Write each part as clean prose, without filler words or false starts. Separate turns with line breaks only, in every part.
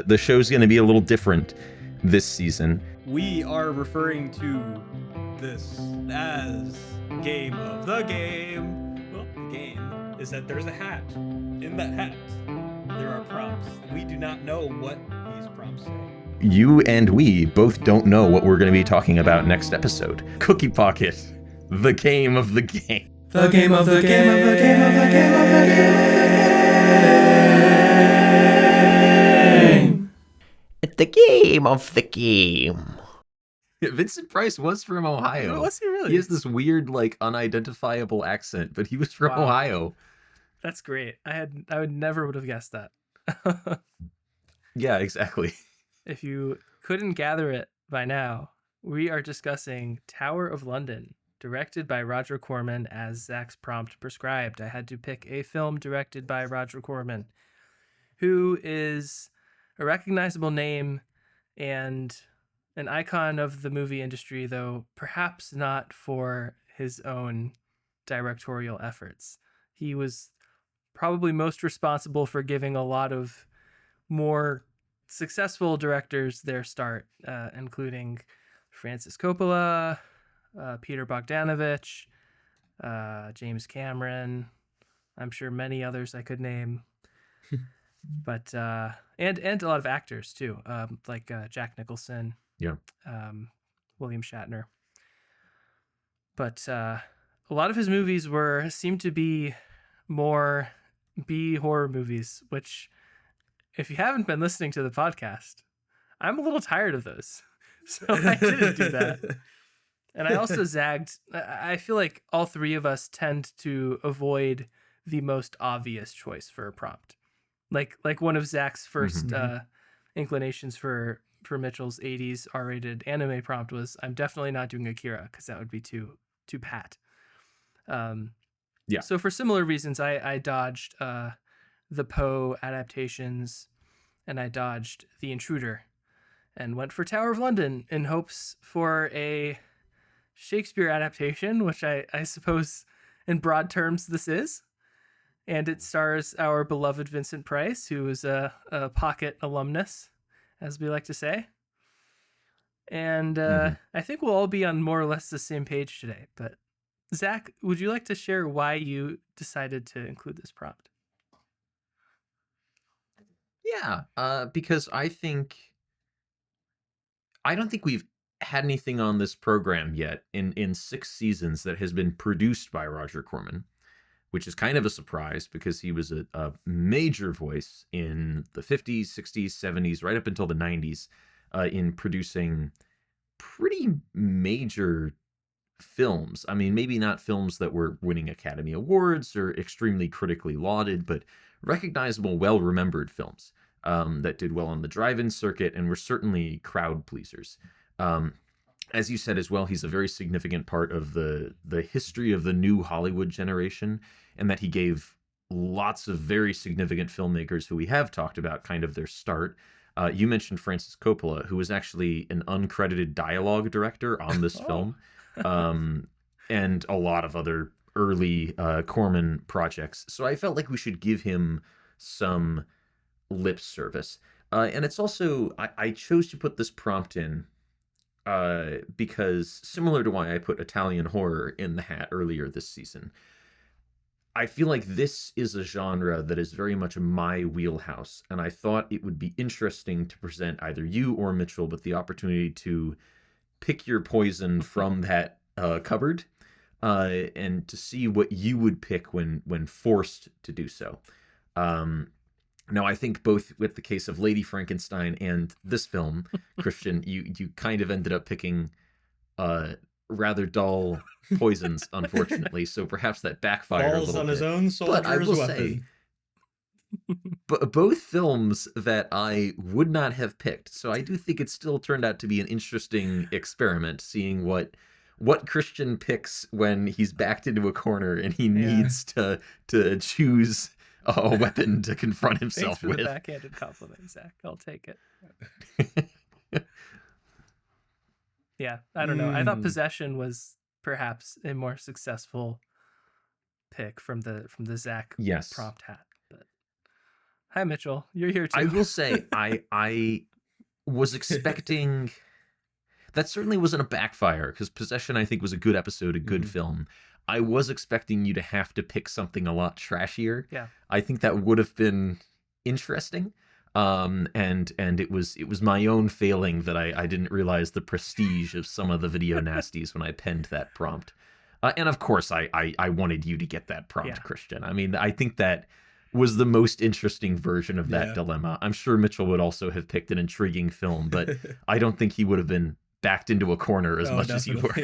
The show's going to be a little different this season.
We are referring to this as game of the game. Well, the game is that there's a hat. In that hat, there are prompts. We do not know what these prompts say.
You and we both don't know what we're going to be talking about next episode. Cookie Pocket, the game of the game.
The game of the game of the game of the game of the game.
It's the game of the game.
Vincent Price was from Ohio.
Was he really?
He has this weird, like, unidentifiable accent, but he was from Ohio.
That's great. I never would have guessed that.
Yeah, exactly.
If you couldn't gather it by now, we are discussing Tower of London, directed by Roger Corman as Zach's prompt prescribed. I had to pick a film directed by Roger Corman, who is a recognizable name and an icon of the movie industry, though perhaps not for his own directorial efforts. He was probably most responsible for giving a lot of more successful directors their start, including Francis Coppola, Peter Bogdanovich, James Cameron. I'm sure many others I could name, but and a lot of actors too, like Jack Nicholson, William Shatner. But a lot of his movies seemed to be more B horror movies, which, if you haven't been listening to the podcast, I'm a little tired of those, so I didn't do that. And I also zagged. I feel like all three of us tend to avoid the most obvious choice for a prompt. Like one of Zach's first inclinations for Mitchell's 80s R-rated anime prompt was, I'm definitely not doing Akira because that would be too pat. So for similar reasons, I dodged the Poe adaptations and I dodged The Intruder and went for Tower of London in hopes for a Shakespeare adaptation, which I suppose in broad terms this is. And it stars our beloved Vincent Price, who is a Pocket alumnus, as we like to say. And I think we'll all be on more or less the same page today. But Zach, would you like to share why you decided to include this prompt?
Yeah, because I don't think we've had anything on this program yet in 6 seasons that has been produced by Roger Corman, which is kind of a surprise because he was a major voice in the 50s, 60s, 70s, right up until the 90s, in producing pretty major films. I mean, maybe not films that were winning Academy Awards or extremely critically lauded, but recognizable, well-remembered films that did well on the drive-in circuit and were certainly crowd pleasers. As you said as well, he's a very significant part of the history of the new Hollywood generation, and that he gave lots of very significant filmmakers who we have talked about kind of their start. You mentioned Francis Coppola, who was actually an uncredited dialogue director on this film, and a lot of other early Corman projects. So I felt like we should give him some lip service. And it's also, I chose to put this prompt in because, similar to why I put Italian horror in the hat earlier this season, I feel like this is a genre that is very much my wheelhouse, and I thought it would be interesting to present either you or Mitchell with the opportunity to pick your poison from that cupboard, and to see what you would pick when forced to do so. Now, I think both with the case of Lady Frankenstein and this film, Christian, you kind of ended up picking rather dull poisons, unfortunately. So perhaps that backfired a
Falls
little
on
bit.
his own soldier's
But I will
weapon.
say, both films that I would not have picked. So I do think it still turned out to be an interesting experiment, seeing what Christian picks when he's backed into a corner and he needs to choose a weapon to confront himself
Thanks for
with.
the backhanded compliment, Zach. I'll take it. Yeah, I don't know. I thought Possession was perhaps a more successful pick from the Zach prompt hat. But Hi, Mitchell. You're here too.
I will say, I was expecting. That certainly wasn't a backfire, because Possession, I think, was a good episode, a good film. I was expecting you to have to pick something a lot trashier.
Yeah.
I think that would have been interesting. And it was my own failing that I didn't realize the prestige of some of the video nasties when I penned that prompt. And of course, I wanted you to get that prompt, Christian. I mean, I think that was the most interesting version of that dilemma. I'm sure Mitchell would also have picked an intriguing film, but I don't think he would have been backed into a corner as much as you were.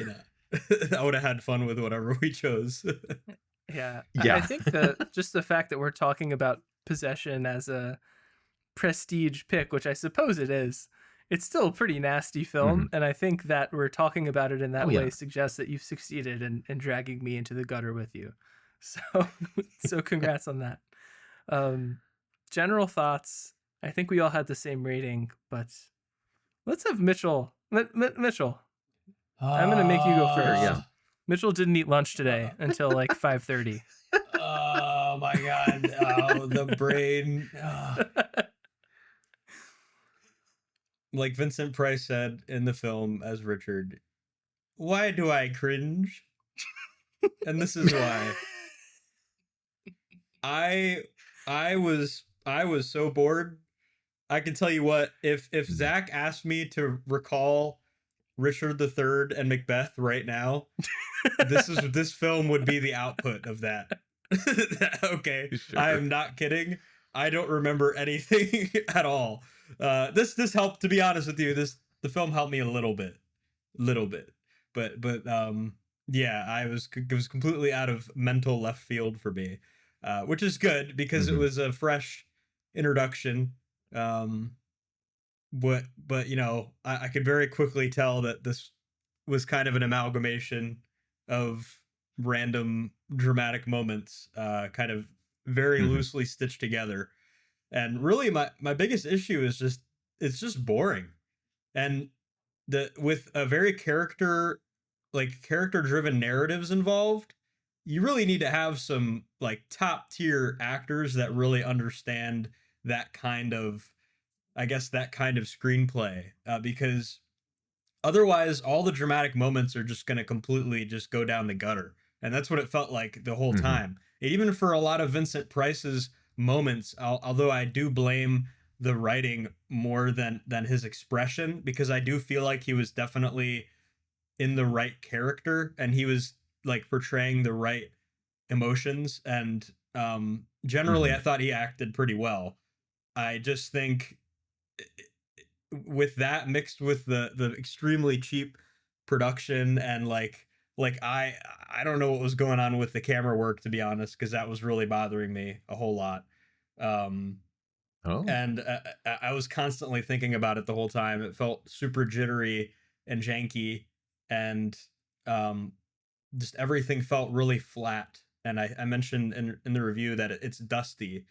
I would have had fun with whatever we chose.
Yeah.
Yeah.
I think just the fact that we're talking about Possession as a prestige pick, which I suppose it is, it's still a pretty nasty film. And I think that we're talking about it in that way suggests that you've succeeded in dragging me into the gutter with you. So congrats on that. General thoughts. I think we all had the same rating, but let's have Mitchell. Mitchell, I'm going to make you go first.
Yeah.
Mitchell didn't eat lunch today until like 5:30.
Oh my God. Oh, the brain. Oh. Like Vincent Price said in the film as Richard, why do I cringe? And this is why. I was so bored. I can tell you what, if Zach asked me to recall Richard III and Macbeth right now, this film would be the output of that. Okay, sure. I am not kidding. I don't remember anything at all. This helped, to be honest with you. The film helped me a little bit, but yeah, it was completely out of mental left field for me, which is good because it was a fresh introduction. But you know, I could very quickly tell that this was kind of an amalgamation of random dramatic moments, kind of very loosely stitched together. And really my biggest issue is it's just boring. And with a very character driven narratives involved, you really need to have some like top tier actors that really understand that kind of screenplay, because otherwise all the dramatic moments are just going to completely just go down the gutter. And that's what it felt like the whole time. And even for a lot of Vincent Price's moments, although I do blame the writing more than his expression, because I do feel like he was definitely in the right character and he was like portraying the right emotions. And generally I thought he acted pretty well. I just think with that mixed with the extremely cheap production and like I don't know what was going on with the camera work, to be honest, because that was really bothering me a whole lot. And I was constantly thinking about it the whole time. It felt super jittery and janky, and just everything felt really flat. And I mentioned in the review that it's dusty,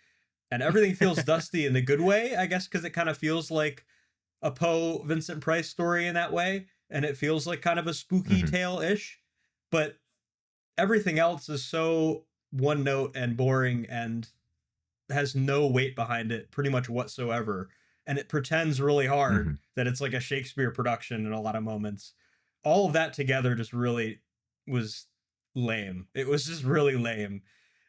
and everything feels dusty in the good way, I guess, because it kind of feels like a Poe Vincent Price story in that way, and it feels like kind of a spooky tale-ish, but everything else is so one note and boring and has no weight behind it pretty much whatsoever, and it pretends really hard that it's like a Shakespeare production in a lot of moments. All of that together just really was lame. It was just really lame.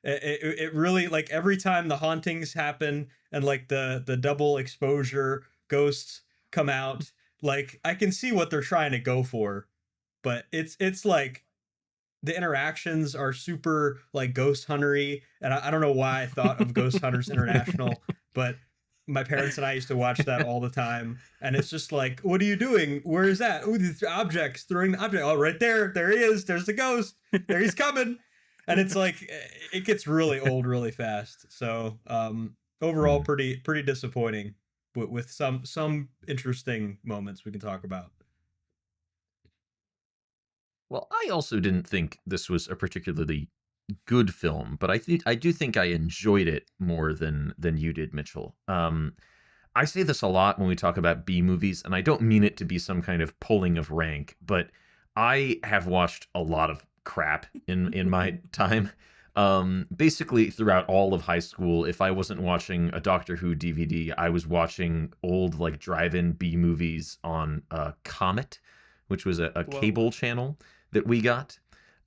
It really, like, every time the hauntings happen and like the double exposure ghosts come out, like I can see what they're trying to go for, but it's like the interactions are super like Ghost Huntery, and I don't know why I thought of Ghost Hunters International, but my parents and I used to watch that all the time, and it's just like, what are you doing? Where is that? Oh, these objects, throwing the object. Oh, right there. There he is. There's the ghost. There he's coming. And it's like, it gets really old really fast. So overall, pretty disappointing, but with some interesting moments we can talk about.
Well, I also didn't think this was a particularly good film, but I do think I enjoyed it more than you did, Mitchell. I say this a lot when we talk about B movies, and I don't mean it to be some kind of pulling of rank, but I have watched a lot of crap in my time. Basically, throughout all of high school, if I wasn't watching a Doctor Who DVD, I was watching old like drive-in B movies on Comet, which was a
Whoa.
cable channel that we got.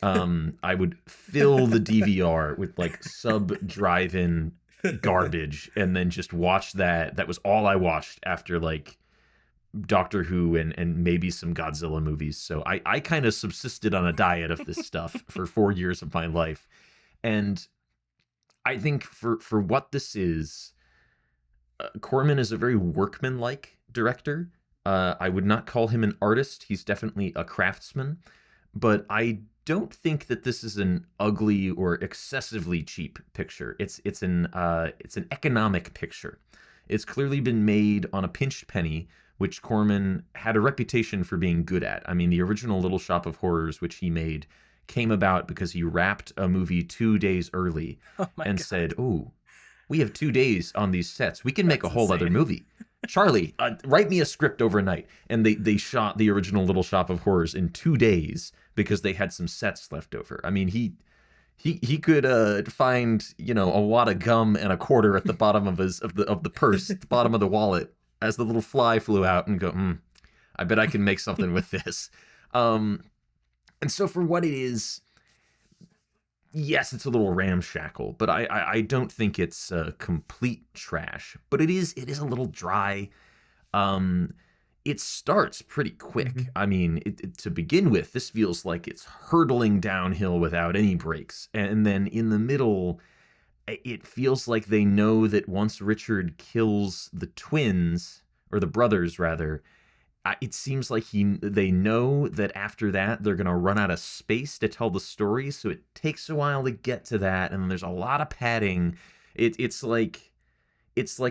I would fill the DVR with like sub drive-in garbage and then just watch that. That was all I watched after like Doctor Who and maybe some Godzilla movies. So I kind of subsisted on a diet of this stuff for 4 years of my life. And I think for what this is, Corman is a very workman-like director. I would not call him an artist. He's definitely a craftsman. But I don't think that this is an ugly or excessively cheap picture. It's an economic picture. It's clearly been made on a pinched penny, which Corman had a reputation for being good at. I mean, the original Little Shop of Horrors, which he made, came about because he wrapped a movie 2 days early and said, "Oh, we have 2 days on these sets. We can make a whole other movie. Charlie, write me a script overnight." And they shot the original Little Shop of Horrors in 2 days because they had some sets left over. I mean, he could find, you know, a wad of gum and a quarter at the bottom of the purse, at the bottom of the wallet, as the little fly flew out, and go, I bet I can make something with this. And so for what it is, yes, it's a little ramshackle, but I don't think it's complete trash. But it is a little dry. It starts pretty quick.
Mhm.
I mean, to begin with, this feels like it's hurtling downhill without any brakes. And then in the middle, it feels like they know that once Richard kills the twins, or the brothers rather, it seems like they know that after that they're going to run out of space to tell the story, so it takes a while to get to that, and there's a lot of padding. It's like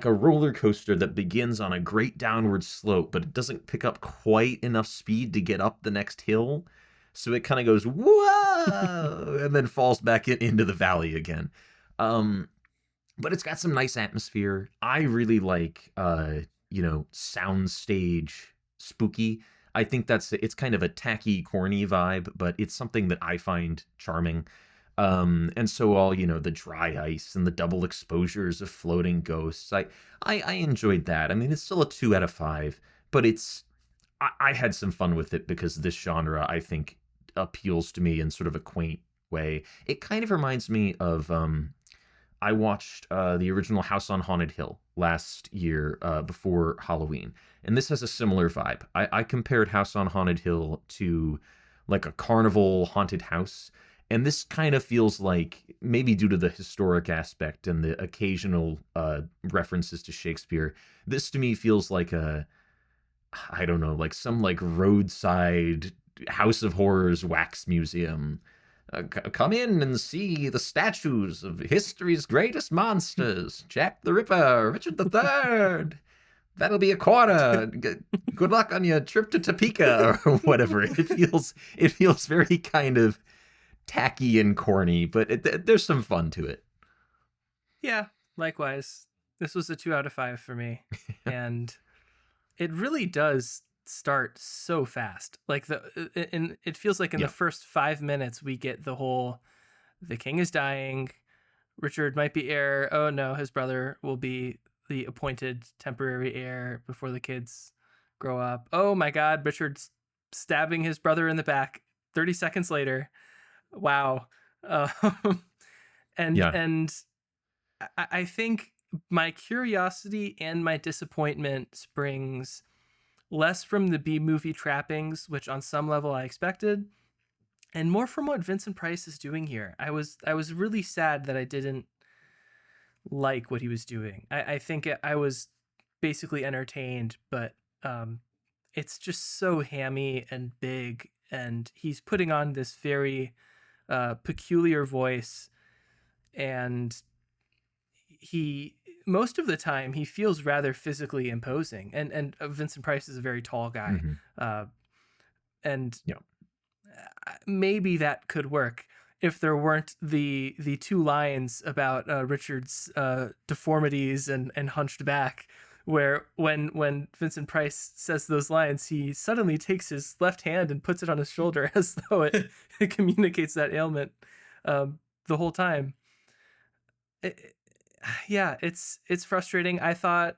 a roller coaster that begins on a great downward slope, but it doesn't pick up quite enough speed to get up the next hill, so it kind of goes whoa and then falls back into the valley again. But it's got some nice atmosphere. I really like soundstage spooky. I think it's kind of a tacky, corny vibe, but it's something that I find charming. And so all, the dry ice and the double exposures of floating ghosts, I enjoyed that. I mean, it's still a 2 out of 5, but I had some fun with it because this genre, I think, appeals to me in sort of a quaint way. It kind of reminds me of, I watched the original House on Haunted Hill last year before Halloween, and this has a similar vibe. I compared House on Haunted Hill to like a carnival haunted house, and this kind of feels like, maybe due to the historic aspect and the occasional references to Shakespeare, this to me feels like I don't know, like some like roadside House of Horrors wax museum. Come in and see the statues of history's greatest monsters. Jack the Ripper, Richard the Third. That'll be a quarter. Good luck on your trip to Topeka or whatever. It feels very kind of tacky and corny, but there's some fun to it.
Yeah, likewise. This was a 2 out of 5 for me. And it really does start so fast. Like it feels like in the first 5 minutes we get the whole, the king is dying, Richard might be heir, oh no, his brother will be the appointed temporary heir before the kids grow up. Oh my god, Richard's stabbing his brother in the back 30 seconds later. Wow. And I think my curiosity and my disappointment springs less from the B-movie trappings, which on some level I expected, and more from what Vincent Price is doing here. I was really sad that I didn't like what he was doing. I think I was basically entertained, but it's just so hammy and big, and he's putting on this very peculiar voice, and most of the time he feels rather physically imposing, and Vincent Price is a very tall guy. And maybe that could work if there weren't the 2 lines about Richard's deformities and hunched back, where when Vincent Price says those lines, he suddenly takes his left hand and puts it on his shoulder as though it communicates that ailment. the whole time. Yeah, it's frustrating. I thought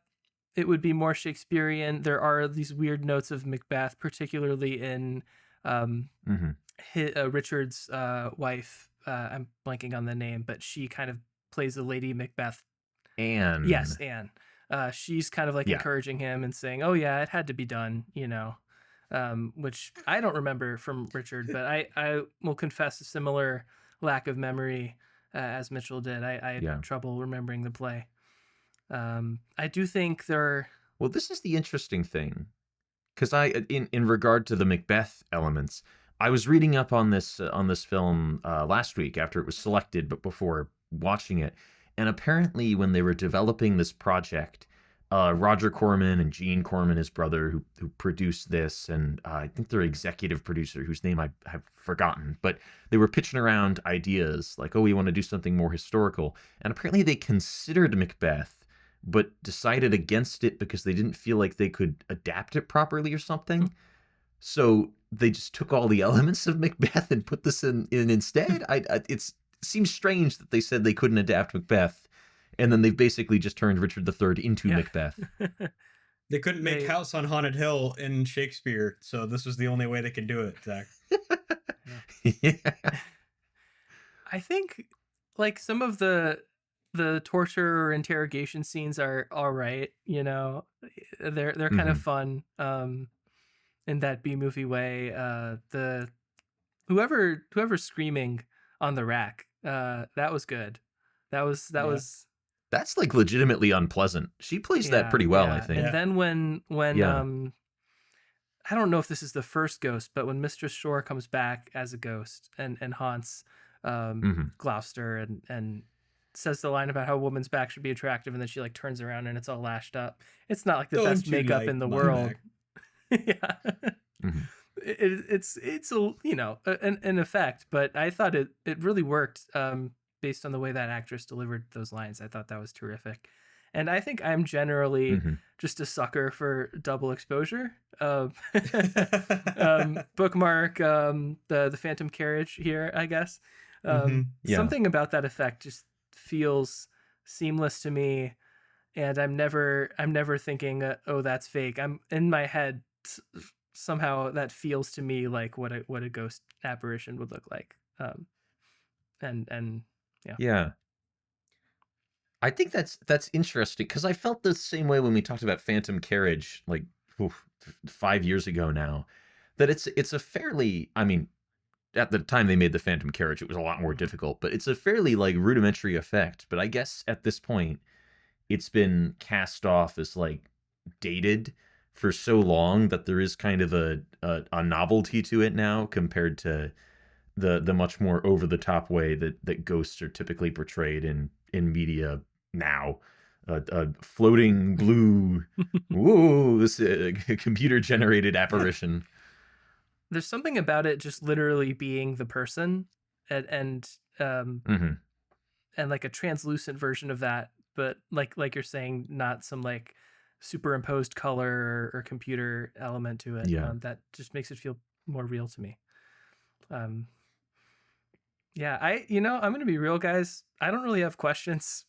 it would be more Shakespearean. There are these weird notes of Macbeth, particularly in
Mhm.
Richard's wife. I'm blanking on the name, but she kind of plays the Lady Macbeth. Yes,
And
Anne. She's kind of like
yeah,
encouraging him and saying, "Oh yeah, it had to be done," which I don't remember from Richard, but I will confess a similar lack of memory as Mitchell did. I had
yeah.
trouble remembering the play. I do think there.
Well, this is the interesting thing, because in regard to the Macbeth elements, I was reading up on this film last week after it was selected, but before watching it, and apparently when they were developing this project, Roger Corman and Gene Corman, his brother, who produced this, and I think their executive producer, whose name I have forgotten, but they were pitching around ideas like, oh, we want to do something more historical, and apparently they considered Macbeth but decided against it because they didn't feel like they could adapt it properly or something. So they just took all the elements of Macbeth and put this in instead. It seems strange that they said they couldn't adapt Macbeth, and then they've basically just turned Richard III into Macbeth.
They couldn't make House on Haunted Hill in Shakespeare, so this was the only way they could do it, Zach.
Yeah.
I think like some of the torture or interrogation scenes are all right. They're kind of fun in that B movie way. The whoever's screaming on the rack, that was good. That was
That's like legitimately unpleasant. She plays that pretty well, I think.
And then when I don't know if this is the first ghost, but when Mistress Shore comes back as a ghost and haunts Gloucester and says the line about how a woman's back should be attractive, and then she like turns around and it's all lashed up. It's not like the best makeup in the world. Yeah. It's a an effect, but I thought it really worked based on the way that actress delivered those lines. I thought that was terrific. And I think I'm generally just a sucker for double exposure. Bookmark the Phantom Carriage here, I guess. Something about that effect just feels seamless to me, and I'm never thinking, oh, that's fake. I'm in my head. Somehow that feels to me like what a ghost apparition would look like. And
yeah. I think that's interesting, because I felt the same way when we talked about Phantom Carriage like 5 years ago now, that it's a fairly, I mean, at the time they made the Phantom Carriage, it was a lot more difficult, but it's a fairly like rudimentary effect. But I guess at this point, it's been cast off as like dated for so long that there is kind of a novelty to it now compared to the much more over the top way that ghosts are typically portrayed in media now. A floating blue, this computer generated apparition.
There's something about it just literally being the person and like a translucent version of that, but like you're saying, not some like superimposed color or computer element to it. That just makes it feel more real to me. Yeah, I'm gonna be real, guys. I don't really have questions.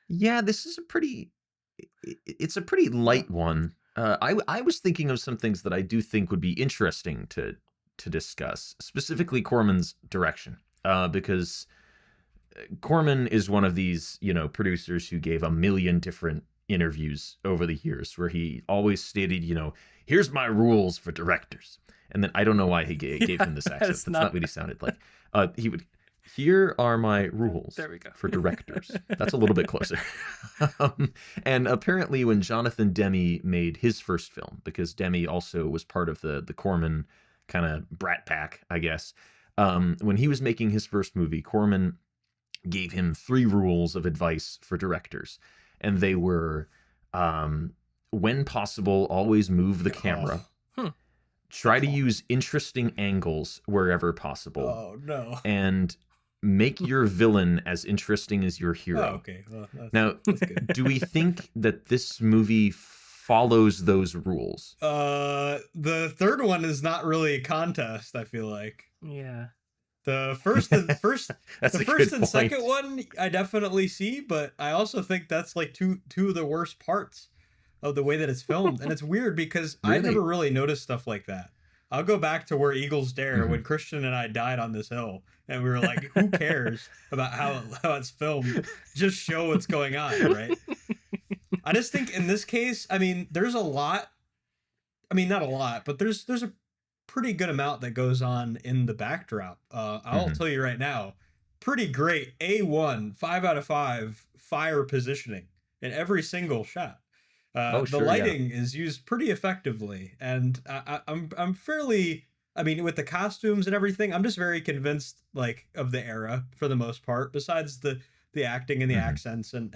Yeah, this is it's a pretty light one. I was thinking of some things that I do think would be interesting to discuss, specifically Corman's direction, because Corman is one of these, producers who gave a million different interviews over the years where he always stated, here's my rules for directors. And then I don't know why he gave him this accent. That's not what he sounded like. He would, here are my rules
there we go.
for directors. That's a little bit closer. And apparently when Jonathan Demme made his first film, because Demme also was part of the Corman kind of brat pack, I guess. When he was making his first movie, Corman gave him 3 rules of advice for directors. And they were, when possible, always move the camera. Try to use interesting angles wherever possible.
Oh, no.
And make your villain as interesting as your hero.
Oh, okay. Well,
now,
that's good.
do we think that this movie follows those rules?
The third one is not really a contest, I feel like.
Yeah.
The first and
That's
the
a
first
good
and
point.
second one I definitely see, but I also think that's like two of the worst parts of the way that it's filmed. And it's weird because I
Really?
never really noticed stuff like that. I'll go back to Where Eagles Dare
Mhm.
when Christian and I died on this hill, and we were like, who cares about how it's filmed? Just show what's going on, right? I just think in this case, I mean, there's a lot. I mean, not a lot, but there's a pretty good amount that goes on in the backdrop. I'll
Mhm.
tell you right now, pretty great A1, 5 out of 5 fire positioning in every single shot.
Oh,
The
sure, yeah.
lighting is used pretty effectively, and I'm fairly. I mean, with the costumes and everything, I'm just very convinced, like, of the era for the most part. Besides the acting and the
Mhm.
accents and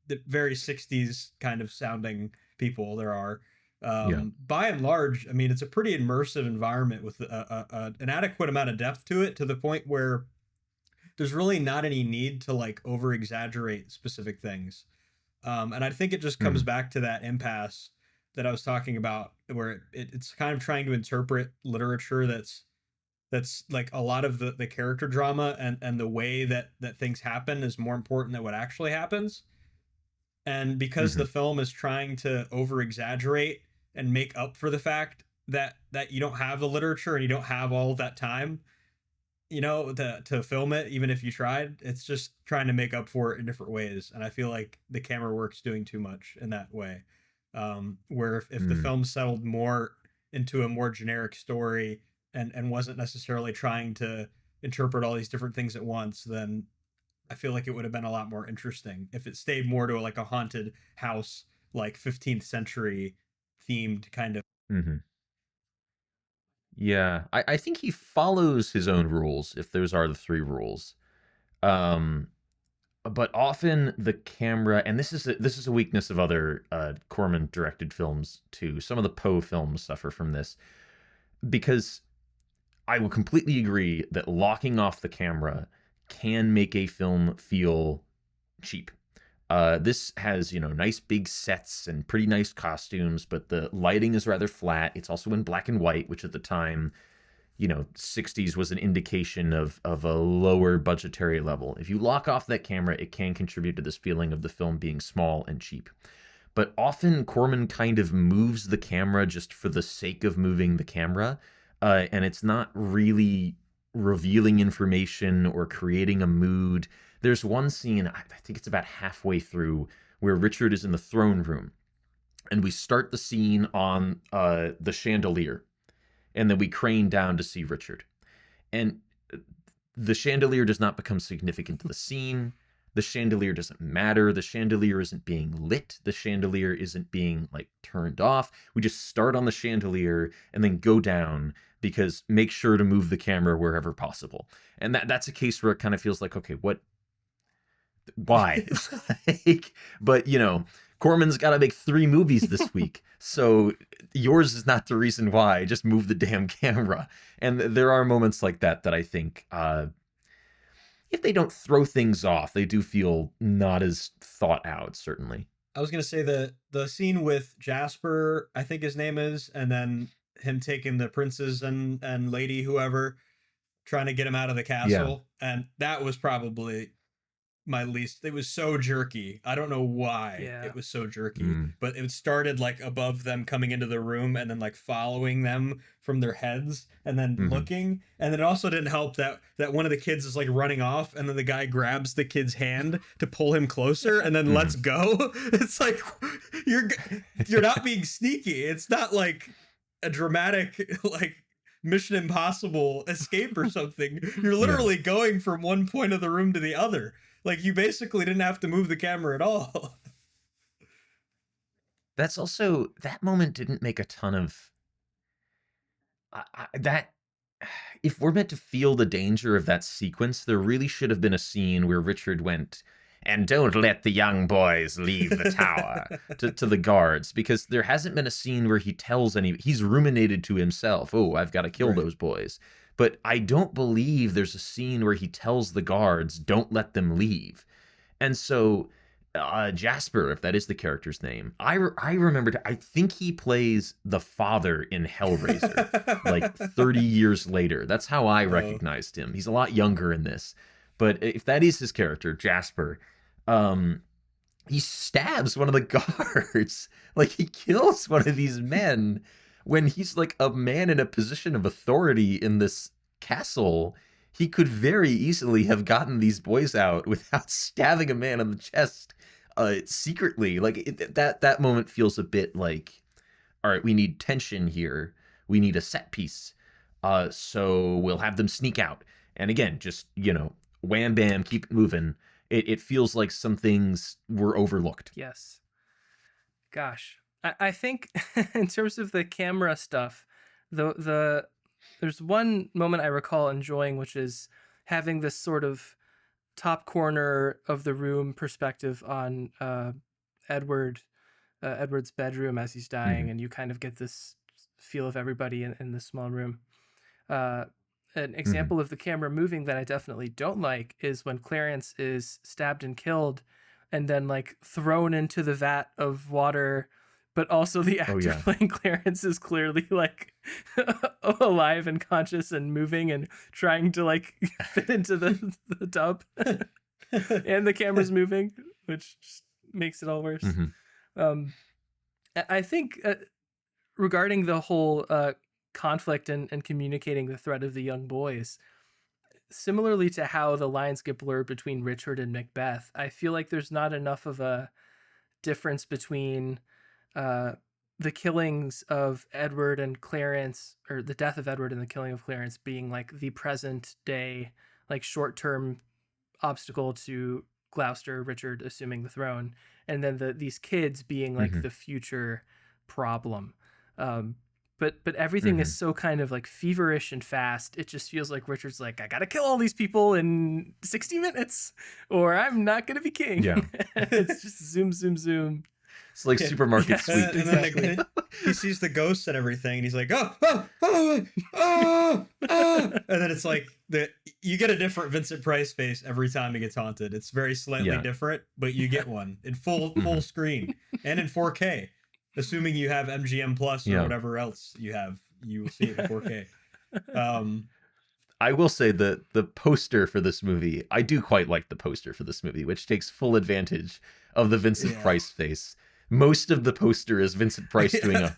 the very '60s kind of sounding people there are.
Yeah.
By and large, I mean, it's a pretty immersive environment with an adequate amount of depth to it, to the point where there's really not any need to like over exaggerate specific things. And I think it just comes
Mhm.
back to that impasse that I was talking about, where it's kind of trying to interpret literature that's like a lot of the character drama and the way that things happen is more important than what actually happens. And because the
Mhm.
film is trying to over exaggerate and make up for the fact that you don't have the literature and you don't have all of that time, to film it, even if you tried, it's just trying to make up for it in different ways. And I feel like the camera work's doing too much in that way. Where if the
Mm.
film settled more into a more generic story and wasn't necessarily trying to interpret all these different things at once, then I feel like it would have been a lot more interesting if it stayed more to like a haunted house, like 15th century themed kind of.
Mhm. Yeah. I think he follows his own rules, if those are the 3 rules. Um, but often the camera, and this is a weakness of other, Corman directed films too. Some of the Poe films suffer from this, because I will completely agree that locking off the camera can make a film feel cheap. This has, nice big sets and pretty nice costumes, but the lighting is rather flat. It's also in black and white, which at the time, 60s was an indication of a lower budgetary level. If you lock off that camera, it can contribute to this feeling of the film being small and cheap. But often Corman kind of moves the camera just for the sake of moving the camera, and it's not really revealing information or creating a mood. There's one scene, I think it's about halfway through, where Richard is in the throne room, and we start the scene on the chandelier, and then we crane down to see Richard. And the chandelier does not become significant to the scene. The chandelier doesn't matter. The chandelier isn't being lit. The chandelier isn't being like turned off. We just start on the chandelier and then go down, because make sure to move the camera wherever possible. And that's a case where it kind of feels like, okay, why? Like, but Corman's got to make 3 movies this week, so yours is not the reason why. Just move the damn camera. And there are moments like that I think, if they don't throw things off, they do feel not as thought out. Certainly.
I was gonna say the scene with Jasper, I think his name is, and then him taking the princes and lady whoever, trying to get him out of the
Yeah.
castle, and that was probably my least. It was so jerky. I don't know why
Yeah.
it was so jerky,
Mm.
but it started like above them coming into the room and then like following them from their heads and then
Hmm.
looking. And then it also didn't help that one of the kids is like running off and then the guy grabs the kid's hand to pull him closer and then lets go. It's like you're you're not being sneaky. It's not like a dramatic like Mission Impossible escape or something. You're
Yeah.
literally going from one point of the room to the other. Like you basically didn't have to move the camera at all.
That's also, that moment didn't make a ton of that. If we're meant to feel the danger of that sequence, there really should have been a scene where Richard went, "And don't let the young boys leave the tower," to the guards, because there hasn't been a scene where he tells he's ruminated to himself, "Oh, I've got to kill
Right.
those boys." But I don't believe there's a scene where he tells the guards, "Don't let them leave." And so Jasper, if that is the character's name. I remembered. I think he plays the father in Hellraiser, like 30 years later. That's how I recognized him. He's a lot younger in this, but if that is his character, Jasper, he stabs one of the guards. Like he kills one of these men when he's like a man in a position of authority in this castle. He could very easily have gotten these boys out without stabbing a man on the chest secretly. Like that moment feels a bit like, all right, we need tension here. We need a set piece. So we'll have them sneak out. And again, just, wham, bam, keep it moving. It feels like some things were overlooked.
Yes. Gosh. I think in terms of the camera stuff, there's one moment I recall enjoying, which is having this sort of top corner of the room perspective on Edward's bedroom as he's dying, and you kind of get this feel of everybody in the small room. An example of the camera moving that I definitely don't like is when Clarence is stabbed and killed and then like thrown into the vat of water, but also the actor playing Clarence is clearly like alive and conscious and moving and trying to like fit into the tub. And the camera's moving, which just makes it all worse. I think regarding the whole conflict and communicating the threat of the young boys, similarly to how the lines get blurred between Richard and Macbeth, I feel like there's not enough of a difference between the killings of Edward and Clarence, or the death of Edward and the killing of Clarence, being like the present day, like short-term obstacle to Gloucester, Richard assuming the throne, and then these kids being like the future problem. But everything is so kind of like feverish and fast. It just feels like Richard's like, I gotta kill all these people in 60 minutes or I'm not gonna be king. Yeah. It's just zoom, zoom, zoom.
It's like supermarket sweep.
And then he sees the ghosts and everything, and he's like, oh. And then it's like you get a different Vincent Price face every time he gets haunted. It's very slightly different, but you get one in full screen and in 4K. Assuming you have MGM Plus or whatever else you have, you will see it in 4K.
I will say that the poster for this movie, I do quite like the poster for this movie, which takes full advantage of the Vincent Price face. Most of the poster is Vincent Price doing a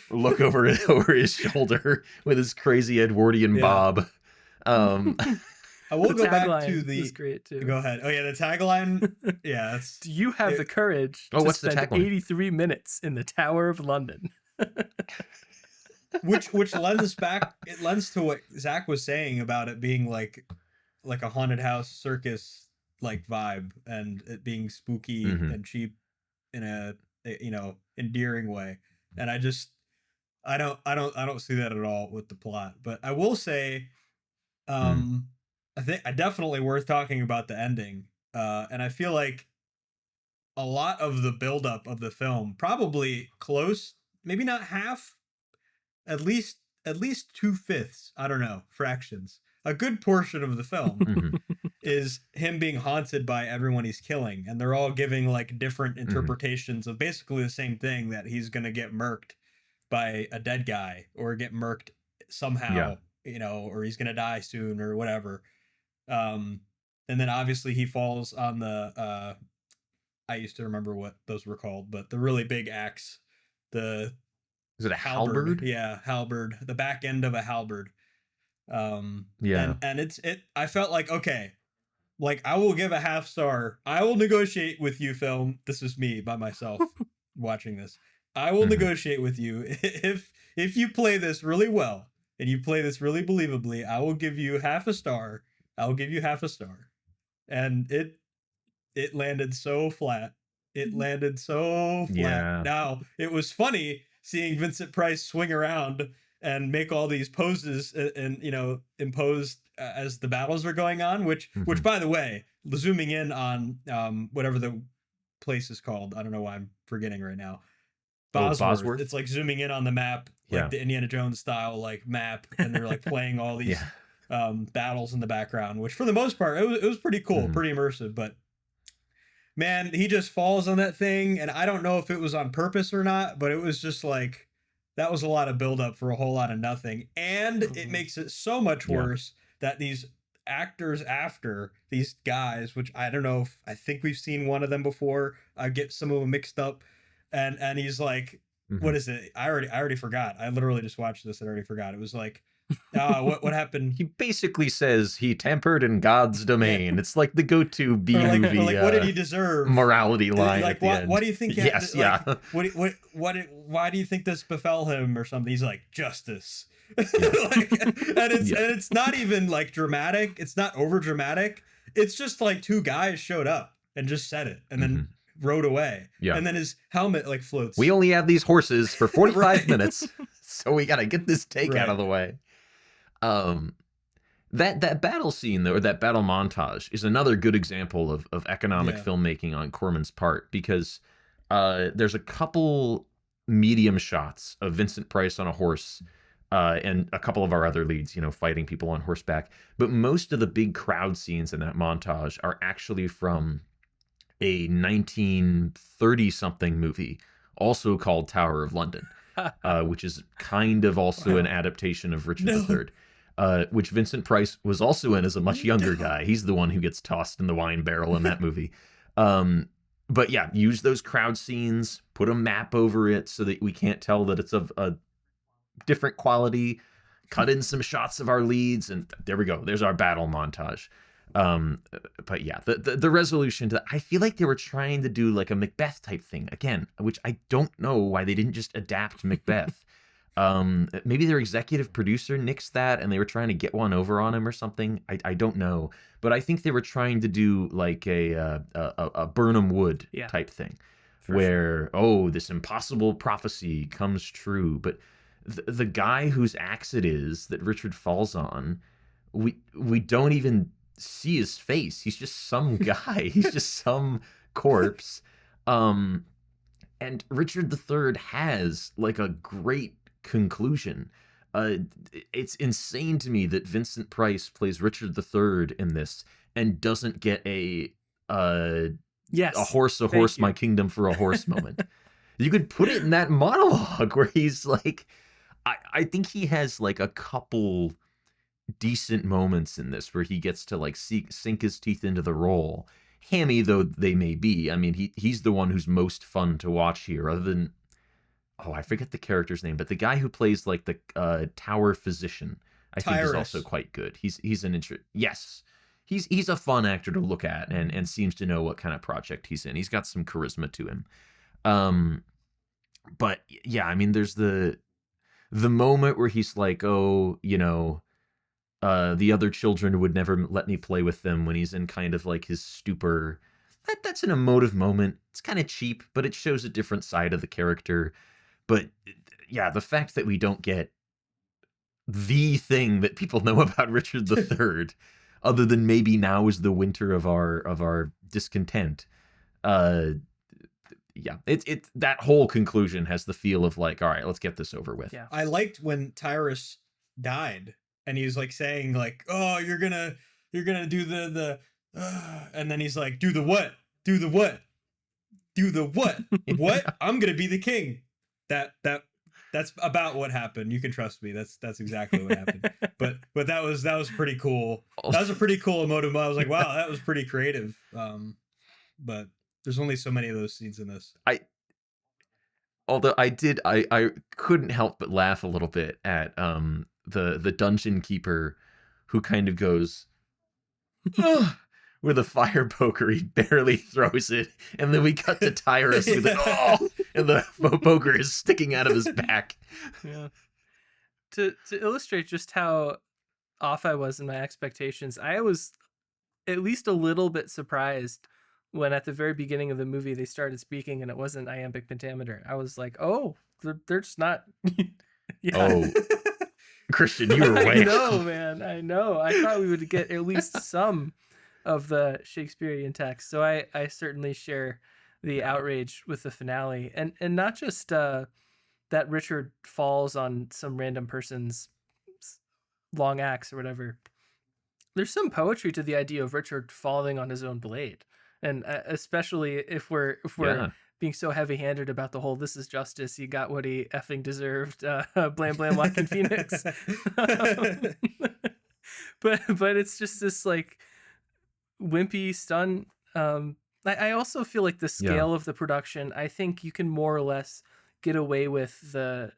look over his shoulder with his crazy Edwardian bob.
I will go back to
is great too.
Go ahead. Oh yeah, the tagline. Yeah, that's,
do you have the courage to
what's
spend
the tagline?
83 minutes in the Tower of London?
which lends back. It lends to what Zach was saying about it being like a haunted house circus like vibe, and it being spooky and cheap in a endearing way. And I don't see that at all with the plot. But I will say, I think definitely worth talking about the ending. And I feel like a lot of the buildup of the film, probably close, maybe not half, at least 2/5, I don't know, fractions. A good portion of the film is him being haunted by everyone he's killing. And they're all giving like different interpretations of basically the same thing, that he's going to get murked by a dead guy or get murked somehow, or he's going to die soon or whatever. And then obviously he falls on the I used to remember what those were called, but the really big axe,
is it a halberd?
Yeah, halberd, the back end of a halberd. And I felt like, okay, like I will give a half star. I will negotiate with you, film. This is me by myself watching this. I will negotiate with you if you play this really well and you play this really believably. I will give you half a star. I'll give you half a star. And it landed so flat. It landed so flat. Yeah. Now, it was funny seeing Vincent Price swing around and make all these poses and imposed as the battles are going on, which by the way, zooming in on whatever the place is called, I don't know why I'm forgetting right now. Bosworth. It's like zooming in on the map, like the Indiana Jones style like map, and they're like playing all these battles in the background, which for the most part it was pretty cool, pretty immersive. But man, he just falls on that thing, and I don't know if it was on purpose or not, but it was just like that was a lot of buildup for a whole lot of nothing, and it makes it so much
Yeah.
worse that these actors after these guys, which I don't know if I think we've seen one of them before. I get some of them mixed up, and he's like,
Mhm.
what is it? I already forgot. I literally just watched this and I already forgot. It was like, what happened?
He basically says he tampered in God's
Yeah.
domain. It's like the go-to B
Or
movie
like what did he deserve?
morality line
Like
at the end.
why do you think?
Yes,
Like,
yeah.
why do you think this befell him or something? He's like, justice.
Yeah.
Like, and
Yeah.
it's not even like dramatic. It's not over dramatic. It's just like two guys showed up and just said it and then rode away.
Yeah.
And then his helmet like floats.
We only have these horses for 45
Right.
minutes, so we got to get this take out
Right.
of the way. That battle scene though, or that battle montage, is another good example of economic
Yeah.
filmmaking on Corman's part, because there's a couple medium shots of Vincent Price on a horse, and a couple of our other leads, fighting people on horseback. But most of the big crowd scenes in that montage are actually from a 1930-something movie, also called Tower of London, which is kind of also an adaptation of Richard III, which Vincent Price was also in as a much younger guy. He's the one who gets tossed in the wine barrel in that movie. But yeah, use those crowd scenes, put a map over it so that we can't tell that it's of a different quality, cut in some shots of our leads, and there we go. There's our battle montage. But yeah, the resolution to that, I feel like they were trying to do like a Macbeth type thing again, which I don't know why they didn't just adapt Macbeth. Maybe their executive producer nixed that and they were trying to get one over on him or something. I don't know, but I think they were trying to do like a Burnham Wood type thing, where this impossible prophecy comes true. But the guy whose axe it is that Richard falls on, we don't even see his face. He's just some guy. He's just some corpse. And Richard III has like a great conclusion. It's insane to me that Vincent Price plays Richard III in this and doesn't get a horse, my kingdom for a horse moment. You could put it in that monologue where he's like, I think he has like a couple decent moments in this where he gets to like sink his teeth into the role, hammy though they may be. I mean, he's the one who's most fun to watch here, other than I forget the character's name, but the guy who plays like the tower physician, I think is also quite good. He's an yes, he's a fun actor to look at and seems to know what kind of project he's in. He's got some charisma to him. But yeah, I mean, there's the moment where he's like, the other children would never let me play with them, when he's in kind of like his stupor. That's an emotive moment. It's kind of cheap, but it shows a different side of the character. But yeah, the fact that we don't get the thing that people know about Richard III, other than maybe now is the winter of our discontent. Yeah, it that whole conclusion has the feel of like, all right, let's get this over with.
Yeah.
I liked when Tyrus died and he was like saying like, oh, you're gonna do the and then he's like, do the what? What? I'm gonna be the king. That's about what happened. You can trust me. That's exactly what happened. But that was pretty cool. That was a pretty cool emotive moment. I was like, wow, that was pretty creative. But there's only so many of those scenes in this.
Although I couldn't help but laugh a little bit at the dungeon keeper who kind of goes with a fire poker. He barely throws it, and then we cut to Tyrus with it, and the poker is sticking out of his back.
Yeah. To illustrate just how off I was in my expectations, I was at least a little bit surprised when at the very beginning of the movie they started speaking and it wasn't iambic pentameter. I was like, oh, they're just not.
Oh, Christian, you were way.
I know, man. I know. I thought we would get at least some of the Shakespearean text. So I certainly share the outrage with the finale, and not just that Richard falls on some random person's long axe or whatever. There's some poetry to the idea of Richard falling on his own blade. And especially if we're
Yeah.
being so heavy-handed about the whole "this is justice," he got what he effing deserved. Blam blam Joaquin Phoenix. But it's just this like wimpy stunt. I also feel like the
Yeah.
scale of the production, I think you can more or less get away with the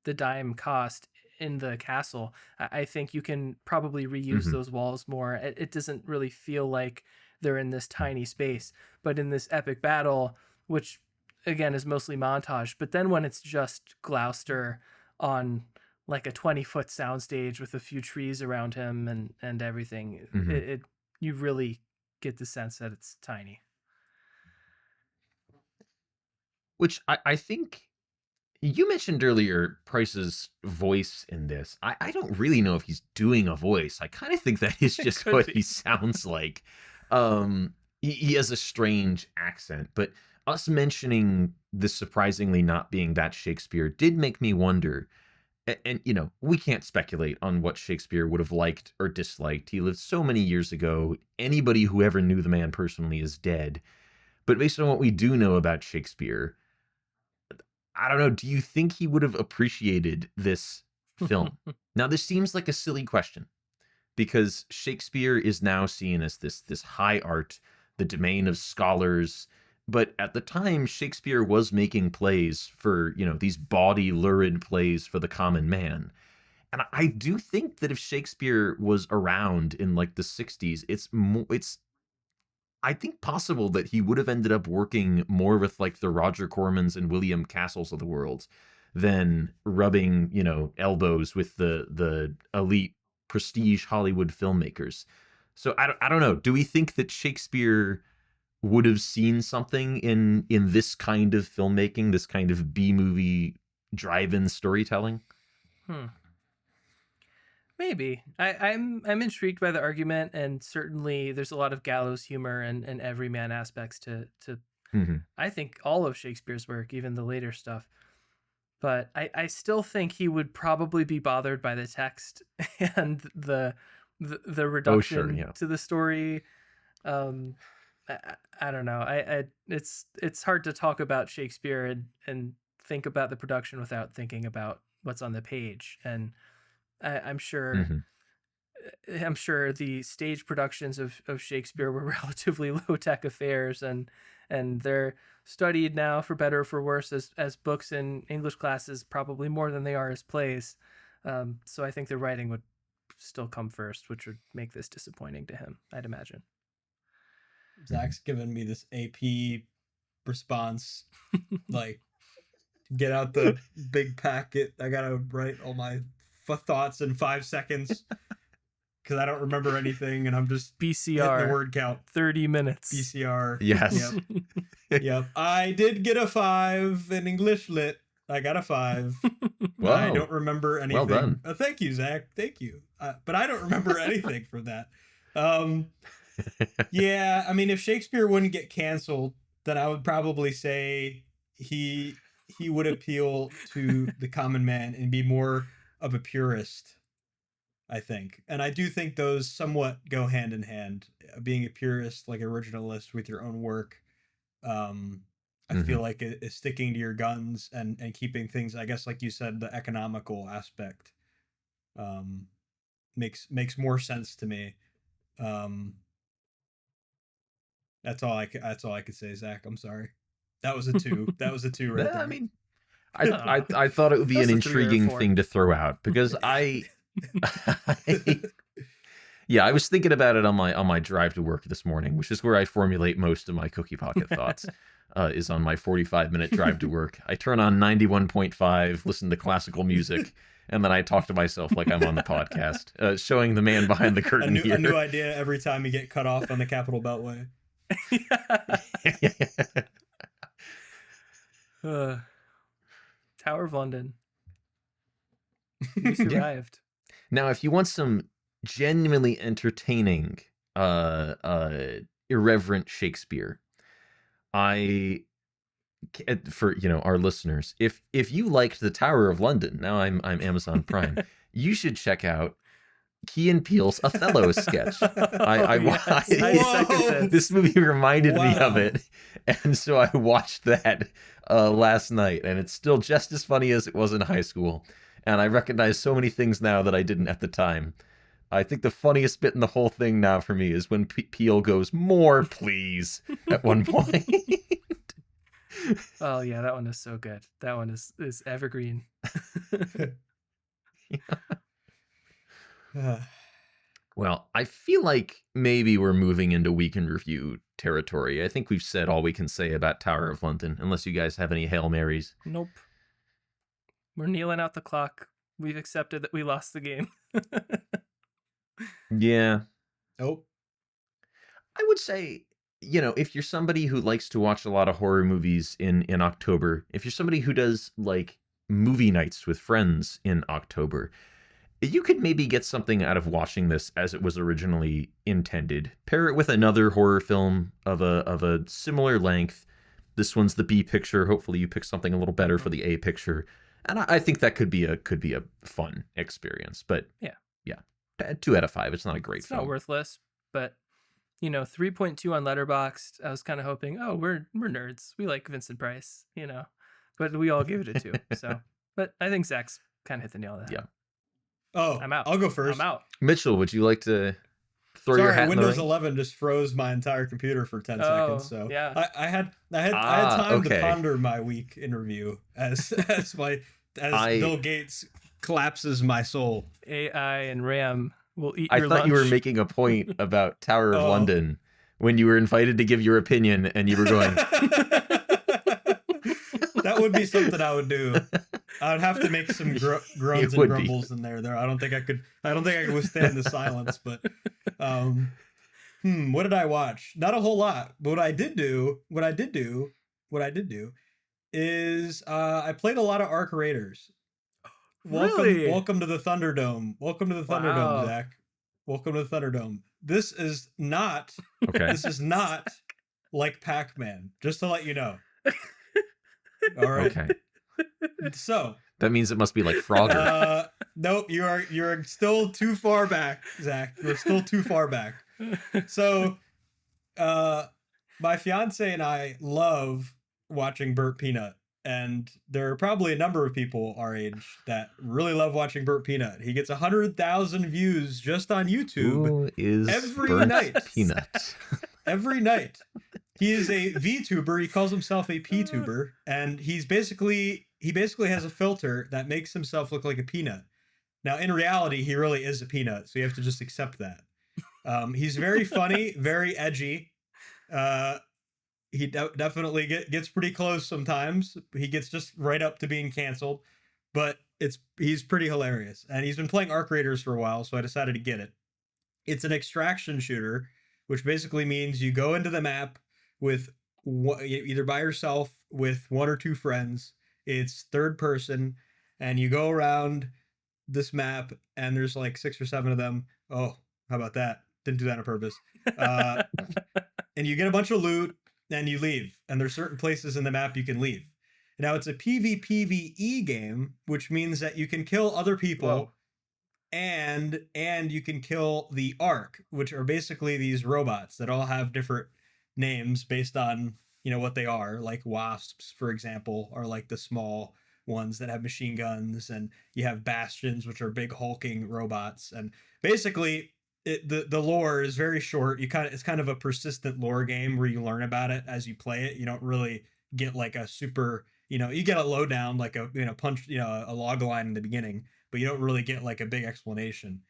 dime cost in the castle. I think you can probably reuse
Mhm.
those walls more. It doesn't really feel like they're in this tiny space, but in this epic battle, which again is mostly montage. But then when it's just Gloucester on like a 20-foot soundstage with a few trees around him and everything,
Mhm.
it you really get the sense that it's tiny.
Which I think you mentioned earlier Price's voice in this. I don't really know if he's doing a voice. I kind of think that is
It
just
could
what
be.
he sounds like. He has a strange accent, but us mentioning this surprisingly not being that Shakespeare did make me wonder. And you know, we can't speculate on what Shakespeare would have liked or disliked. He lived so many years ago. Anybody who ever knew the man personally is dead. But based on what we do know about Shakespeare, I don't know. Do you think he would have appreciated this film? Now, this seems like a silly question because Shakespeare is now seen as this high art, the domain of scholars. But at the time, Shakespeare was making plays for, you know, these bawdy, lurid plays for the common man. And I do think that if Shakespeare was around in like the 60s, it's I think possible that he would have ended up working more with like the Roger Cormans and William Castles of the world than rubbing, you know, elbows with the elite prestige Hollywood filmmakers. So I don't know. Do we think that Shakespeare would have seen something in this kind of filmmaking, this kind of B movie drive-in storytelling?
Hmm. Maybe. I'm intrigued by the argument, and certainly there's a lot of gallows humor and everyman aspects to
Hmm.
I think all of Shakespeare's work, even the later stuff. But I still think he would probably be bothered by the text and the
Oh, sure,
reduction
yeah.
to the story. Um, I don't know. It's hard to talk about Shakespeare and think about the production without thinking about what's on the page. And I'm sure
Hmm.
I'm sure the stage productions of Shakespeare were relatively low tech affairs, and they're studied now for better or for worse as books in English classes, probably more than they are as plays. So I think the writing would still come first, which would make this disappointing to him, I'd imagine.
Zach's given me this AP response, like, get out the big packet. I gotta write all my thoughts in 5 seconds because I don't remember anything, and I'm just hitting the
BCR,
word count.
30 minutes.
BCR.
Yes.
Yep. Yep. I did get a 5 in English lit. I got a 5. I
Whoa.
don't remember anything.
Well done.
Thank you, Zach. Thank you. But I don't remember anything from that. Yeah, I mean, if Shakespeare wouldn't get canceled, then I would probably say he would appeal to the common man and be more of a purist, I think. And I do think those somewhat go hand in hand. Being a purist, like originalist with your own work, I
Hmm.
feel like it is sticking to your guns and keeping things, I guess, like you said, the economical aspect um, makes more sense to me. Um, that's all I could say, Zach. I'm sorry. That was a 2. That was a 2 right
I
there.
mean,
Ah,
I thought it would be
that's
an
a 3 or a
intriguing
4.
thing to throw out because yeah, I was thinking about it on my drive to work this morning, which is where I formulate most of my cookie pocket thoughts. Is on my 45-minute drive to work. I turn on 91.5, listen to classical music, and then I talk to myself like I'm on the podcast, showing the man behind the
a
curtain
new
here.
idea every time you get cut off on the Capitol Beltway.
Tower of London. We survived.
Now, if you want some genuinely entertaining, irreverent Shakespeare, for our listeners, if you liked the Tower of London, now I'm Amazon Prime, you should check out Key and Peele's Othello sketch.
Yes, I second this.
This movie reminded me of
Wow.
it, and so I watched that last night, and it's still just as funny as it was in high school. And I recognize so many things now that I didn't at the time. I think the funniest bit in the whole thing now for me is when Peele goes, "More, please," at one point.
Oh yeah, that one is so good. That one is evergreen.
Well, I feel like maybe we're moving into week in review territory. I think we've said all we can say about Tower of London, unless you guys have any Hail Marys.
Nope. We're kneeling out the clock. We've accepted that we lost the game.
Yeah.
Oh,
I would say, if you're somebody who likes to watch a lot of horror movies in October, if you're somebody who does like movie nights with friends in October, you could maybe get something out of watching this as it was originally intended. Pair it with another horror film of a similar length. This one's the B picture. Hopefully you pick something a little better for the A picture. And I think that could be a fun experience. But yeah. 2 out of 5. It's not a great
It's
film.
not worthless, but 3.2 on Letterboxd. I was kind of hoping, oh, we're nerds. We like Vincent Price, but we all gave it a 2. So, but I think Zach's kind of hit the nail on the head.
Yeah.
Oh,
I'm out.
I'll go first.
I'm out.
Mitchell, would you like to throw your
Sorry,
hat in the
Windows
ring?
11 just froze my entire computer for 10 seconds. So
yeah.
I had time
okay.
to ponder my week in review as Bill Gates collapses my soul.
AI and RAM will eat
I
your
thought
lunch.
you were making a point about Tower of
Oh.
London when you were invited to give your opinion and you were going,
That would be something I would do. I would have to make some groans
It
and
would be.
grumbles in there. I don't think I could withstand the silence. But what did I watch? Not a whole lot. But what I did do is I played a lot of Arc Raiders.
Really?
Welcome to the Thunderdome. Welcome to the Thunderdome,
Wow.
Zach. Welcome to the Thunderdome. This is not
okay.
like Pac-Man, just to let you know. All right.
Okay.
So,
That means it must be like Frogger.
nope, you're still too far back, Zach. You're still too far back. So, my fiance and I love watching Burt Peanut, and there are probably a number of people our age that really love watching Burt Peanut. He gets 100,000 views just on YouTube
Who is
every
Burnt
night.
Peanut?
every night. He is a VTuber. He calls himself a PTuber, and he basically has a filter that makes himself look like a peanut. Now, in reality, he really is a peanut, so you have to just accept that. He's very funny, very edgy. He definitely gets pretty close sometimes. He gets just right up to being canceled, but he's pretty hilarious. And he's been playing Arc Raiders for a while, so I decided to get it. It's an extraction shooter, which basically means you go into the map with either by yourself with 1 or 2 friends. It's third person, and you go around this map, and there's like 6 or 7 of them. Oh, how about that? Didn't do that on purpose. And you get a bunch of loot, and you leave. And there's certain places in the map you can leave. Now, it's a PvPvE game, which means that you can kill other people.
Whoa.
And you can kill the Ark, which are basically these robots that all have different names based on what they are. Like wasps, for example, are like the small ones that have machine guns, and you have bastions, which are big hulking robots. And basically, the lore is very short. It's kind of a persistent lore game where you learn about it as you play it. You don't really get like a super you get a lowdown like a punch a log line in the beginning, but you don't really get like a big explanation.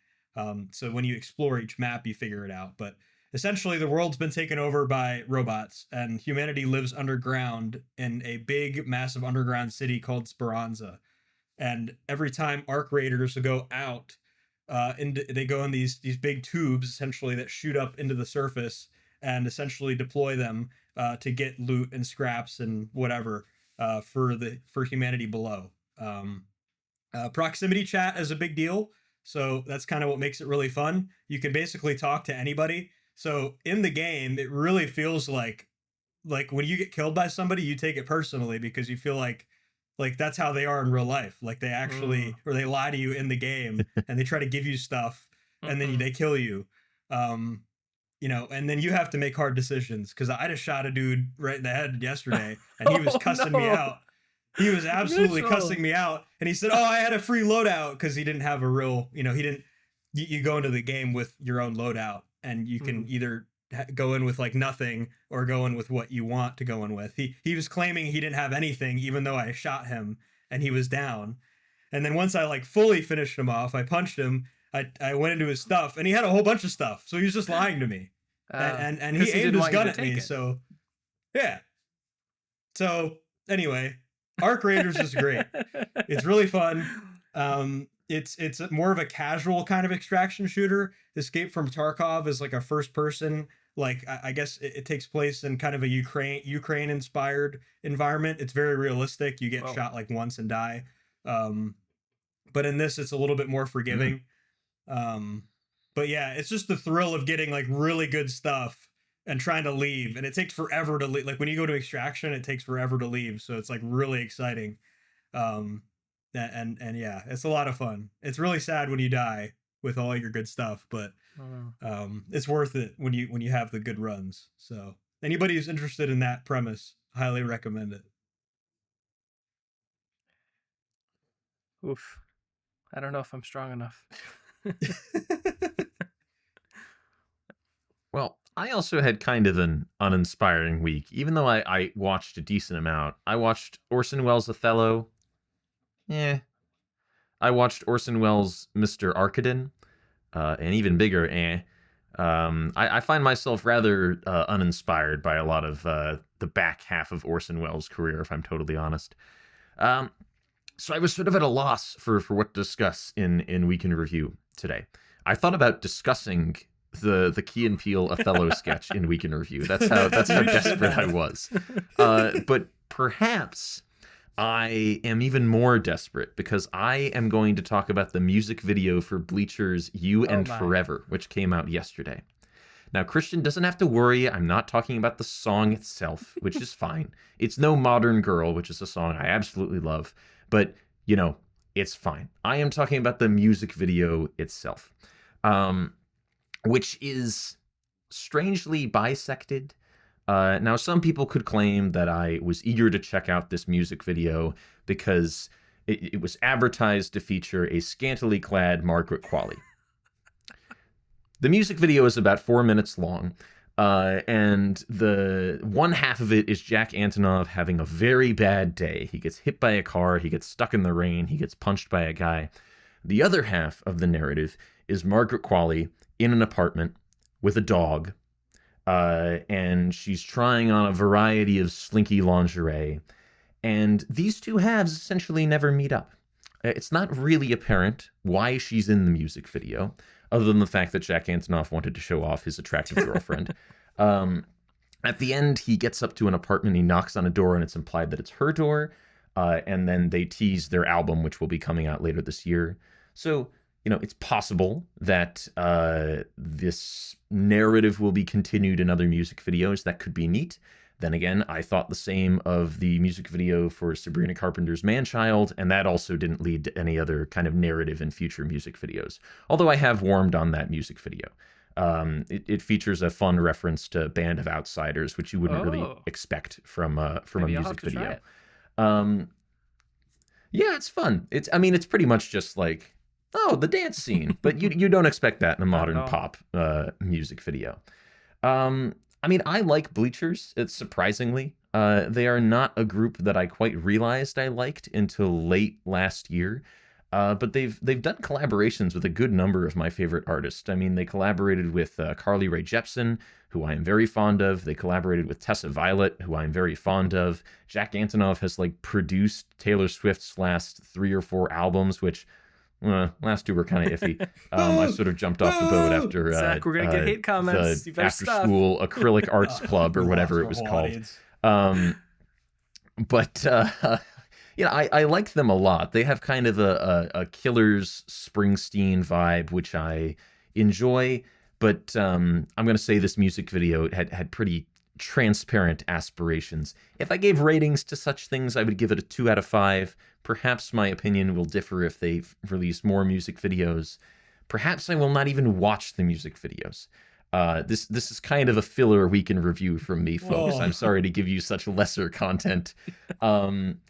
So when you explore each map, you figure it out. But essentially, the world's been taken over by robots, and humanity lives underground in a big, massive underground city called Speranza. And every time Arc Raiders go out, they go in these big tubes, essentially, that shoot up into the surface and essentially deploy them to get loot and scraps and whatever for humanity below. Proximity chat is a big deal, so that's kind of what makes it really fun. You can basically talk to anybody. So in the game, it really feels like when you get killed by somebody, you take it personally because you feel like that's how they are in real life. Like they actually, or they lie to you in the game and they try to give you stuff and then they kill you. You know, and then you have to make hard decisions, because I just shot a dude right in the head yesterday, and he was cussing me out. He was absolutely cussing me out, and he said, "Oh, I had a free loadout," because he didn't have a real, you know, he didn't. You go into the game with your own loadout, and you can either go in with like nothing or go in with what you want to go in with. He was claiming he didn't have anything, even though I shot him and he was down. And then once I like fully finished him off, I punched him. I went into his stuff, and he had a whole bunch of stuff, so he was just lying to me. And he aimed his gun at me. So yeah. So anyway, Arc Raiders is great. It's really fun. It's more of a casual kind of extraction shooter. Escape from Tarkov is like a first person, like I guess it takes place in kind of a Ukraine inspired environment. It's very realistic. You get shot like once and die. But in this, it's a little bit more forgiving. But yeah, it's just the thrill of getting like really good stuff and trying to leave, and it takes forever to leave. Like when you go to extraction, it takes forever to leave, so it's like really exciting. And yeah, it's a lot of fun. It's really sad when you die with all your good stuff, but it's worth it when you have the good runs. So anybody who's interested in that premise, highly recommend it.
Oof. I don't know if I'm strong enough.
Well, I also had kind of an uninspiring week, even though I watched a decent amount. I watched Orson Welles' Othello. I watched Orson Welles' Mr. Arkadin. And even bigger, I find myself rather uninspired by a lot of the back half of Orson Welles' career, if I'm totally honest. So I was sort of at a loss for what to discuss in Week in Review today. I thought about discussing the Key and Peele Othello sketch in Week in Review. That's how desperate I was. But perhaps I am even more desperate, because I am going to talk about the music video for Bleacher's You and Forever, which came out yesterday. Now, Christian doesn't have to worry. I'm not talking about the song itself, which is fine. It's no Modern Girl, which is a song I absolutely love. But, you know, it's fine. I am talking about the music video itself, which is strangely bisected. Now, some people could claim that I was eager to check out this music video because it was advertised to feature a scantily clad Margaret Qualley. The music video is about 4 minutes long, and the one half of it is Jack Antonoff having a very bad day. He gets hit by a car, he gets stuck in the rain, he gets punched by a guy. The other half of the narrative is Margaret Qualley in an apartment with a dog, and she's trying on a variety of slinky lingerie, and these two halves essentially never meet up. It's not really apparent why she's in the music video, other than the fact that Jack Antonoff wanted to show off his attractive girlfriend. At the end, he gets up to an apartment, he knocks on a door, and it's implied that it's her door, and then they tease their album, which will be coming out later this year. So, you know, it's possible that this narrative will be continued in other music videos. That could be neat. Then again, I thought the same of the music video for Sabrina Carpenter's Man-Child, and that also didn't lead to any other kind of narrative in future music videos. Although I have warmed on that music video. It features a fun reference to Band of Outsiders, which you wouldn't really expect from a music video. Yeah, it's fun. It's pretty much just like, oh, the dance scene, but you don't expect that in a modern pop music video. I like Bleachers. It's surprisingly, they are not a group that I quite realized I liked until late last year. But they've done collaborations with a good number of my favorite artists. They collaborated with Carly Rae Jepsen, who I am very fond of. They collaborated with Tessa Violet, who I'm very fond of. Jack Antonoff has produced Taylor Swift's last 3 or 4 albums, which last 2 were kind of iffy. I sort of jumped off the boat after
Zach, we're gonna get hate comments.
The after school acrylic arts club or whatever it was called. I like them a lot. They have kind of a Killers Springsteen vibe, which I enjoy. But I'm going to say this music video had pretty transparent aspirations. If I gave ratings to such things, I would give it a 2 out of 5. Perhaps my opinion will differ if they release more music videos. Perhaps I will not even watch the music videos. This is kind of a filler week in review from me, folks.
Oh.
I'm sorry to give you such lesser content. And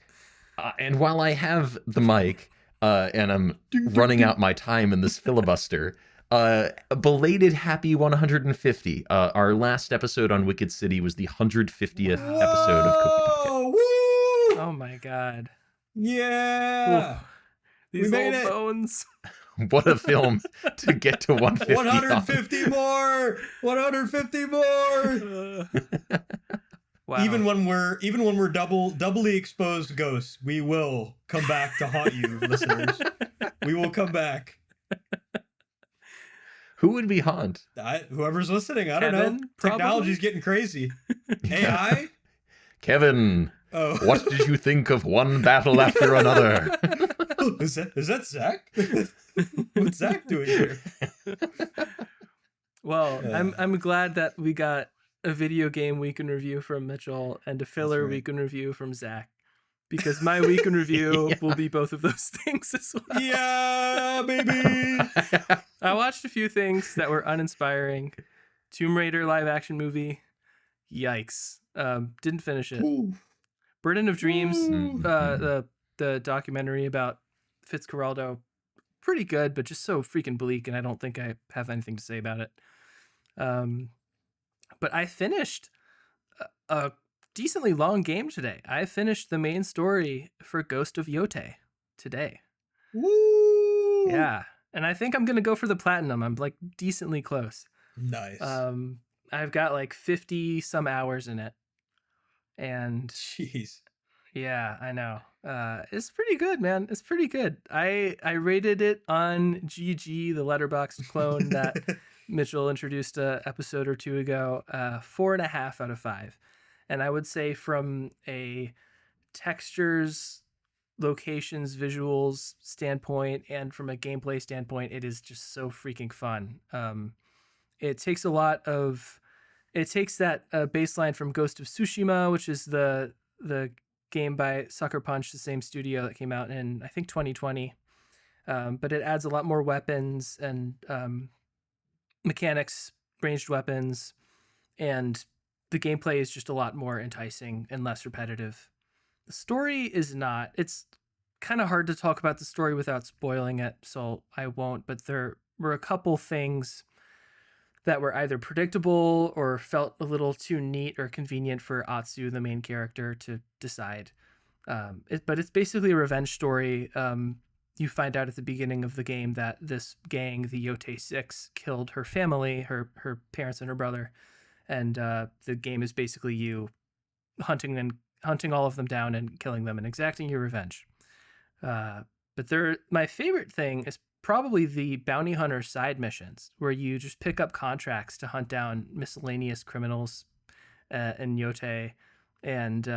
while I have the mic and I'm running out my time in this filibuster, a belated happy 150. Our last episode on Wicked City was the 150th episode of Cookie Pocket.
Woo!
Oh my god.
Yeah.
Ooh, these
made
old
it.
bones.
What a film to get to 150.
150 more. 150 more.
Wow.
Even when we're doubly exposed ghosts, we will come back to haunt you, listeners. We will come back.
Who would be haunt?
Whoever's listening, I don't know.
Kevin, probably?
Technology's getting crazy. AI?
Kevin,
Oh.
what did you think of one battle after another?
Is that Zach? What's Zach doing here?
Well, I'm glad that we got a video game week in review from Mitchell and a filler
right.
week in review from Zach, because my week in review will be both of those things as well.
Yeah, baby.
I watched a few things that were uninspiring. Tomb Raider live action movie. Yikes. Didn't finish it.
Ooh.
Burden of Dreams,
Ooh.
the documentary about Fitzcarraldo, pretty good, but just so freaking bleak, and I don't think I have anything to say about it. But I finished a decently long game today. I finished the main story for Ghost of Yote today.
Woo.
Yeah, and I think I'm gonna go for the platinum. I'm like decently close.
Nice.
I've got like 50 some hours in it, and
Jeez.
yeah, I know. It's pretty good, man. It's pretty good. I rated it on GG, the Letterboxd clone that Mitchell introduced a episode or two ago. 4.5 out of 5, and I would say from a textures, locations, visuals standpoint, and from a gameplay standpoint, it is just so freaking fun. It takes that baseline from Ghost of Tsushima, which is the game by Sucker Punch, the same studio that came out in, I think, 2020. But it adds a lot more weapons and mechanics, ranged weapons, and the gameplay is just a lot more enticing and less repetitive. The story is not. It's kind of hard to talk about the story without spoiling it, so I won't. But there were a couple things that were either predictable or felt a little too neat or convenient for Atsu, the main character, to decide. But it's basically a revenge story. You find out at the beginning of the game that this gang, the Yote Six, killed her family, her parents and her brother. And the game is basically you hunting all of them down and killing them and exacting your revenge. But my favorite thing is probably the bounty hunter side missions, where you just pick up contracts to hunt down miscellaneous criminals in Yote. And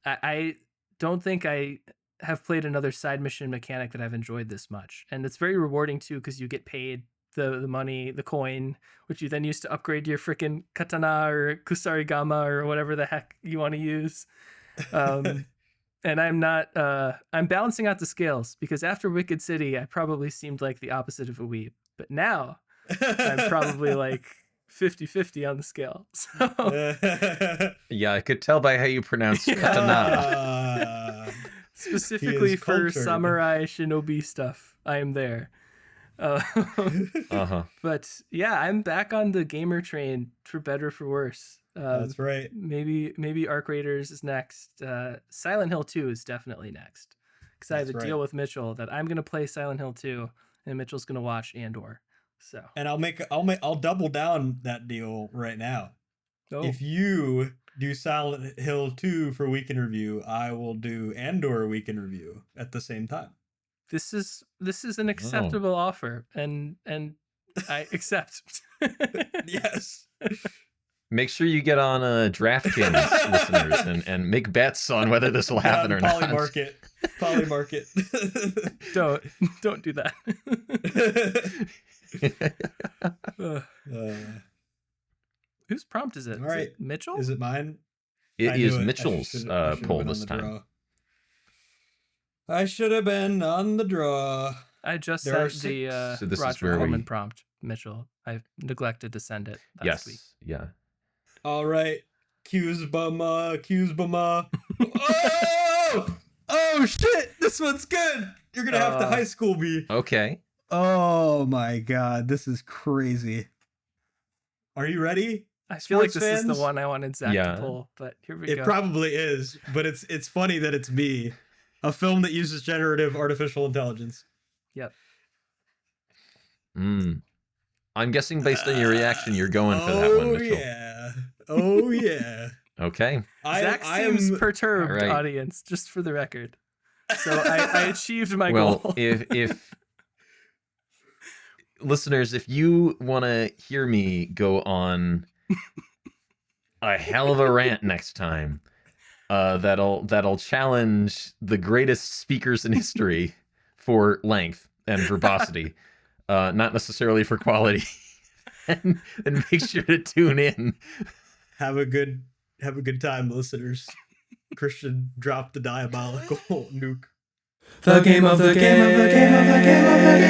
I don't think I have played another side mission mechanic that I've enjoyed this much. And it's very rewarding too, because you get paid the money, the coin, which you then use to upgrade your freaking katana or kusarigama or whatever the heck you want to use. And I'm balancing out the scales, because after Wicked City, I probably seemed like the opposite of a weeb. But now I'm probably like 50-50 on the scale. So
Yeah, I could tell by how you pronounce katana.
Specifically for samurai shinobi stuff, I am there. But yeah, I'm back on the gamer train, for better or for worse.
That's right.
Maybe Arc Raiders is next. Silent Hill 2 is definitely next, because I have a deal with Mitchell that I'm gonna play Silent Hill 2, and Mitchell's gonna watch Andor. So,
and I'll double down that deal right now.
Oh.
If you do Silent Hill 2 for week in review, I will do Andor week in review at the same time.
This is an acceptable offer, and I accept.
Yes.
Make sure you get on DraftKings, listeners, and make bets on whether this will happen or not.
Polymarket.
Don't do that. Whose prompt is it?
All right.
Is it Mitchell?
Is it mine?
It is Mitchell's poll this time.
I should have been on the draw.
I just
There are
sent the
So this is
Roger
where
Corman
we-
prompt, Mitchell. I neglected to send it last
Yes.
week.
Yeah.
All right. Cues bumma. Oh shit! This one's good. You're gonna have to high school me.
Okay.
Oh my god, this is crazy. Are you ready?
I feel like
Sports
this is
fans?
the one I wanted Zach
Yeah.
to pull, but here we
It
go.
probably is, but it's funny that it's me. A film that uses generative artificial intelligence.
Yep.
I'm guessing based on your reaction, you're going for that one, Mitchell.
Yeah. Oh yeah.
Okay.
Zach seems perturbed,
All right.
audience, just for the record. So I achieved my
Well,
goal.
if listeners, if you want to hear me go on a hell of a rant next time, that'll challenge the greatest speakers in history for length and verbosity, not necessarily for quality, and make sure to tune in.
Have a good time, listeners. Christian dropped the diabolical nuke.
The game of the game of the game of the game of the game.